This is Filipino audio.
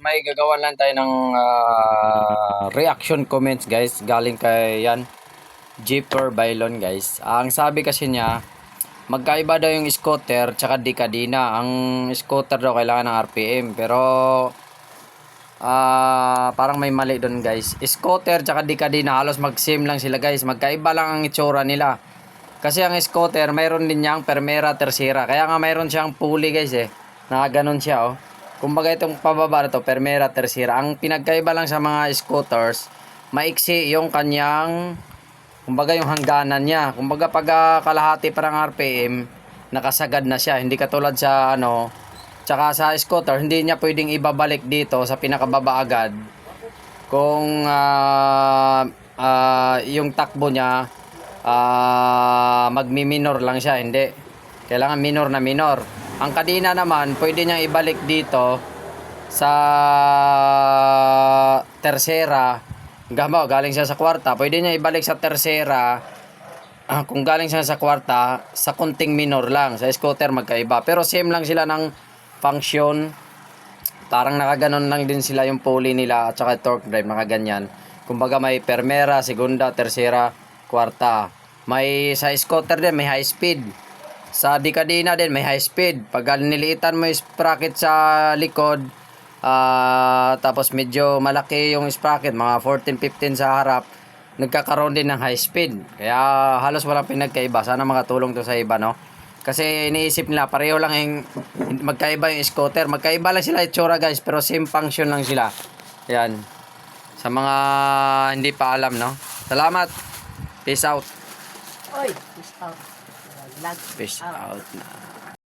May gagawa lang tayo ng reaction comments guys. Galing kay yan, Jeeper Bailon guys. Ang sabi kasi niya, magkaiba daw yung scooter tsaka Decadina. Ang scooter daw kailangan ng RPM. Pero parang may mali doon guys. Scooter tsaka Decadina halos mag-same lang sila guys. Magkaiba lang ang itsura nila. Kasi ang scooter mayroon din niyang Primera, Tercera. Kaya nga mayroon siyang pulley guys eh. Nakaganon siya oh. Kumbaga itong pababa na to, Primera, Tercera. Ang pinagkaiba lang sa mga scooters, maiksi yung kanyang, kumbaga yung hangganan niya. Kumbaga pag kalahati parang RPM, nakasagad na siya. Hindi katulad sa ano, tsaka sa scooter, hindi niya pwedeng ibabalik dito sa pinakababa agad. Kung yung takbo niya, magmi-minor lang siya. Hindi. Kailangan minor na minor. Ang kadina naman, pwede niyang ibalik dito sa Tercera. Galing siya sa kwarta, pwede niya ibalik sa Tercera. Kung galing siya sa kwarta, sa kunting minor lang. Sa scooter magkaiba. Pero same lang sila ng function. Parang nakaganon lang din sila yung pulley nila at saka torque drive, nakaganyan. Kumbaga may Primera, Segunda, Tercera, Kwarta. May sa scooter din, may high speed. Sa Decadina din may high speed. Pag niliitan mo yung sprocket sa likod, tapos medyo malaki yung sprocket, mga 14-15 sa harap, nagkakaroon din ng high speed. Kaya halos walang pinagkaiba. Sana makatulong to sa iba, no? Kasi iniisip nila pareho lang yung magkaiba yung scooter. Magkaiba lang sila itsura guys, pero same function lang sila. Yan. Sa mga hindi pa alam, no? Salamat. Peace out. Oy, peace out. Peace out na.